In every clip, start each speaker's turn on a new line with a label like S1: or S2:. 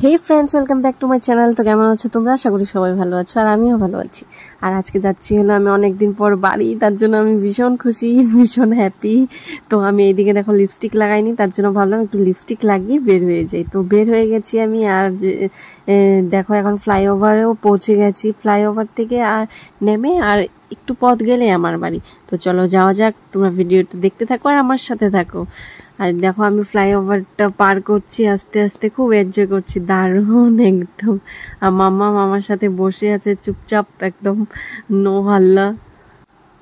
S1: Hey friends, welcome back to my channel. তো কেমন আছো তোমরা? আশা করি সবাই ভালো আছো, আর আমিও ভালো আছি। আর আজকে যাচ্ছি হলো আমি অনেকদিন পর বাড়ি, তার জন্য আমি ভীষণ খুশি, ভীষণ হ্যাপি। তো আমি এইদিকে দেখো লিপস্টিক লাগাইনি, তার জন্য ভাবলাম একটু লিপস্টিক লাগিয়ে বের হয়ে যাই। তো বের হয়ে গেছি আমি। আর দেখো এখন ফ্লাইওভারেও পৌঁছে গেছি। ফ্লাইওভার থেকে আর নেমে আর একটু পথ গেলে আমার বাড়ি। তো চলো যাওয়া যাক, তোমরা ভিডিওটা দেখতে থাকো আর আমার সাথে থাকো। আর দেখো আমি ফ্লাইওভারটা পার করছি আস্তে আস্তে, খুব এনজয় করছি, দারুণ একদম। আর মাম্মা মামার সাথে বসে আছে চুপচাপ, একদম নো হাল্লা।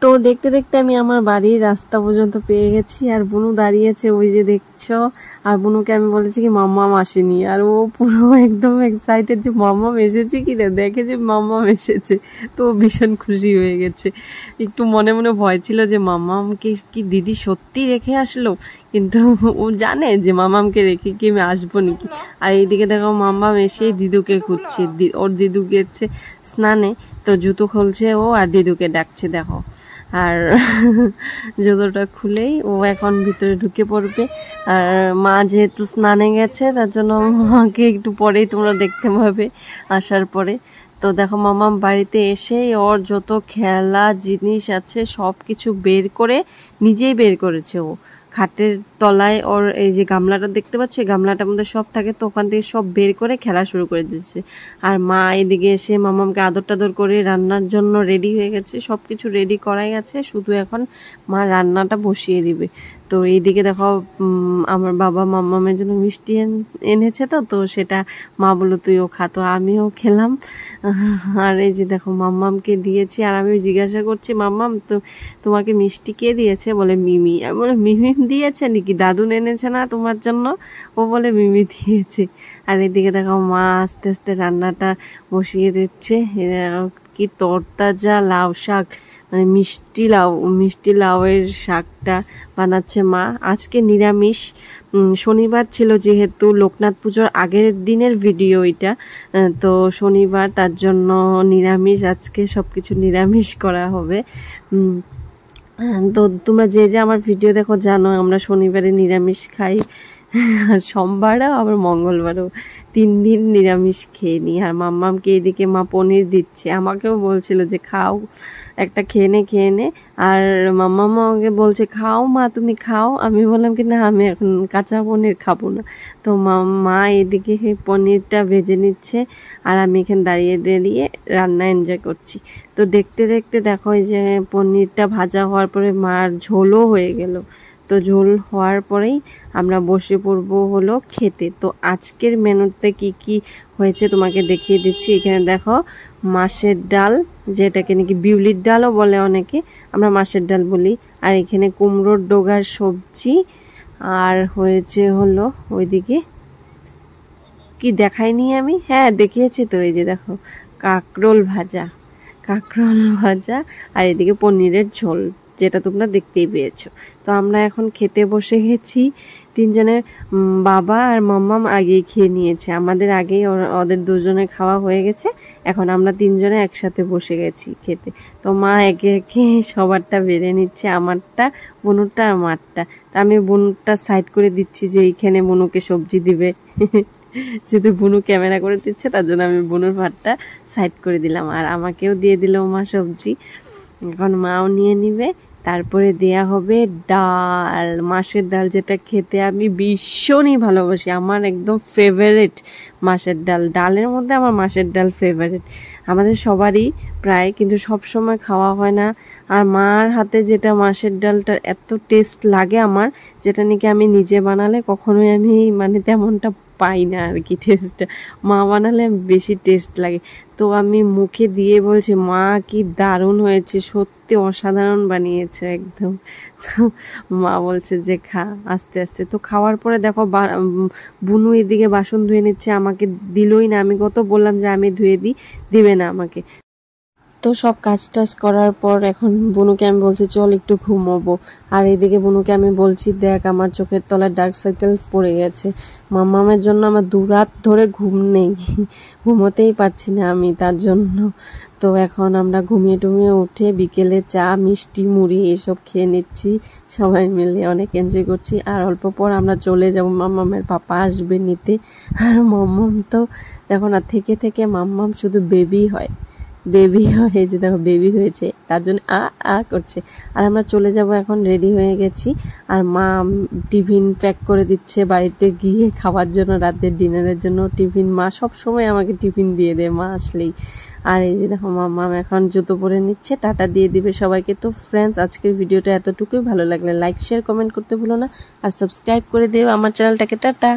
S1: তো দেখতে দেখতে আমি আমার বাড়ির রাস্তা পর্যন্ত পেয়ে গেছি। আর বুনু দাঁড়িয়েছে ওই যে দেখছো। আর বুনুকে আমি বলেছি কি মাম্মাম আসেনি, আর ও পুরো একদম এক্সাইটেড যে মাম্মাম এসেছে কি না, দেখে যে মাম্মাম এসেছে। তো ভীষণ খুশি হয়ে গেছে। একটু মনে মনে ভয় ছিল যে মাম্মামকে কি দিদি সত্যি রেখে আসলো, কিন্তু ও জানে যে মামামকে রেখে কি আমি আসবো নাকি। আর এইদিকে দেখো মাম্মাম এসে দিদুকে খুঁজছে, ওর দিদু গেছে স্নানে, তো জুতো খুলছে ও আর দিদুকে ডাকছে দেখো। আর জুতোটা খুলেই ও এখন ভিতরে ঢুকে পড়বে। আর মা যেহেতু স্নানে গেছে, তার জন্য মাকে একটু পরেই তোমরা দেখতে পাবে আসার পরে। তো দেখো মামা বাড়িতে এসেই ওর যত খেলা জিনিস আছে সব কিছু বের করে, নিজেই বের করেছে ও। খাটের তলায় ওর এই যে গামলাটা দেখতে পাচ্ছ, এই গামলাটার মধ্যে সব থাকে, তো ওখান থেকে সব বের করে খেলা শুরু করে দিচ্ছে। আর মা এদিকে এসে মামামকে আদর টাদর করে রান্নার জন্য রেডি হয়ে গেছে, সব কিছু রেডি করাই গেছে, শুধু এখন মা রান্নাটা বসিয়ে দিবে। তো এইদিকে দেখো আমার বাবা মাম্মামের জন্য মিষ্টি এনেছে, তো সেটা মা বললো তুইও খা, তো আমিও খেলাম। আর এই যে দেখো মাম্মামকে দিয়েছি। আর আমি জিজ্ঞাসা করছি মাম্মাম তো তোমাকে মিষ্টি কে দিয়েছে? বলে মিমি। আমি বলে মিমি দিয়েছে নাকি, দাদু এনেছে না তোমার জন্য? ও বলে মিমি দিয়েছে। আর এদিকে দেখো মা আস্তে আস্তে রান্নাটা বসিয়ে দিচ্ছে। কি তরতাজা লাউ শাক, মানে মিষ্টি লাউয়ের শাকটা বানাচ্ছে মা। আজকে নিরামিষ, শনিবার ছিল যেহেতু, লোকনাথ পুজোর আগের দিনের ভিডিও এটা, তো শনিবার, তার জন্য নিরামিষ, আজকে সবকিছু নিরামিষ করা হবে। তো তোমরা যে যে আমার ভিডিও দেখো জানো আমরা শনিবারে নিরামিষ খাই, সোমবারও আবার মঙ্গলবারও, 3 দিন নিরামিষ খেয়ে নিই। আর মাম্মামকে এদিকে মা পনির দিচ্ছে, আমাকেও বলছিল যে খাও, একটা খেয়ে নে। আর মাম্মাম আমাকে বলছে খাও মা, তুমি খাও। আমি বললাম কি না, আমি এখন কাঁচা পনির খাবো না। তো মা এদিকে পনিরটা ভেজে নিচ্ছে, আর আমি এখানে দাঁড়িয়ে রান্না এনজয় করছি। তো দেখতে দেখতে দেখো এই যে পনিরটা ভাজা হওয়ার পরে মার ঝোলও হয়ে গেল। তো ঝোল হওয়ার পরেই আমরা বসে পড়বো হলো খেতে। তো আজকের মেনুতে কি কি হয়েছে তোমাকে দেখিয়ে দিচ্ছি। এখানে দেখো মাছের ডাল, যেটাকে নাকি বিউলির ডালও বলে অনেকে, আমরা মাছের ডাল বলি। আর এখানে কুমড়োর ডোগার সবজি। আর হয়েছে হলো ওইদিকে কি দেখাইনি আমি, হ্যাঁ দেখিয়েছি তো, এই যে দেখো কাঁকরোল ভাজা। আর এদিকে পনিরের ঝোল, যেটা তোমরা দেখতেই পেয়েছো। তো আমরা এখন খেতে বসে গেছি। 3 জনের, বাবা আর মাম্মাম আগেই খেয়ে নিয়েছে, আমাদের আগেই ওদের 2 জনের খাওয়া হয়ে গেছে। এখন আমরা 3 জনে একসাথে বসে গেছি খেতে। তো মা একে একে সবারটা বেড়ে নিচ্ছে, আমারটা, বনুরটা আর মারটা। তা আমি বনুরটা সাইড করে দিচ্ছি যে এইখানে বনুকে সবজি দিবে। যেহেতু বুনু ক্যামেরা করে দিচ্ছে, তার জন্য আমি বুনুর ভাতটা সাইড করে দিলাম। আর আমাকেও দিয়ে দিল মা সবজি, এখন মাও নিয়ে নিবে। তারপরে দেয়া হবে ডাল, মাছের ডাল, যেটা খেতে আমি ভীষণই ভালোবাসি, আমার একদম ফেভারিট মাছের ডাল। ডালের মধ্যে আমার মাছের ডাল ফেভারিট, আমাদের সবারই প্রায়, কিন্তু সব সময় খাওয়া হয় না। আর মার হাতে যেটা মাছের ডালটা এত টেস্ট লাগে আমার, যেটা নাকি আমি নিজে বানালে কখনোই আমি মানে তেমনটা পাই না আর কি টেস্টটা, মা বানালে বেশি টেস্ট লাগে। তো আমি মুখে দিয়ে বলছি মা কি দারুণ হয়েছে, সত্যি অসাধারণ বানিয়েছে একদম। মা বলছে যে খা আস্তে আস্তে। তো খাওয়ার পরে দেখো বুনু এদিকে বাসন ধুয়ে নিচ্ছে, আমাকে দিলই না, আমি কত বললাম যে আমি ধুয়ে দিই, দিবে না আমাকে। তো সব কাজ টাজ করার পর এখন বুনুকে আমি বলছি চল একটু ঘুমোবো, আর এদিকে বুনুকে আমি বলছি দেখ আমার চোখের তলায় ডার্ক সার্কেলস পড়ে গেছে, মাম্মামের জন্য আমার 2 রাত ধরে ঘুম নেই, ঘুমোতেই পারছি না আমি তার জন্য। তো এখন আমরা ঘুমিয়ে টুমিয়ে উঠে বিকেলে চা মিষ্টি মুড়ি এসব খেয়ে নিচ্ছি, সবাই মিলে অনেক এনজয় করছি। আর অল্প পর আমরা চলে যাব, মাম্মামের পাপা আসবে নিতে। আর মাম্মাম তো এখন আর থেকে থেকে মাম্মাম শুধু বেবি হয়, বেবি হয়েছে, দেখো বেবি হয়েছে, তার জন্য আ করছে। আর আমরা চলে যাব, এখন রেডি হয়ে গেছি। আর মা টিফিন প্যাক করে দিচ্ছে বাড়িতে গিয়ে খাওয়ার জন্য, রাতের ডিনারের জন্য টিফিন। মা সব সময় আমাকে টিফিন দিয়ে দেয় মা আসলেই। আর এই যে দেখো মাম্মাম এখন জুতো পরে নিচ্ছে, টাটা দিয়ে দিবে সবাইকে। তো ফ্রেন্ডস, আজকের ভিডিওটা এতটুকুই। ভালো লাগলে লাইক শেয়ার কমেন্ট করতে ভুলো না, আর সাবস্ক্রাইব করে দিও আমার চ্যানেলটাকে। টাটা।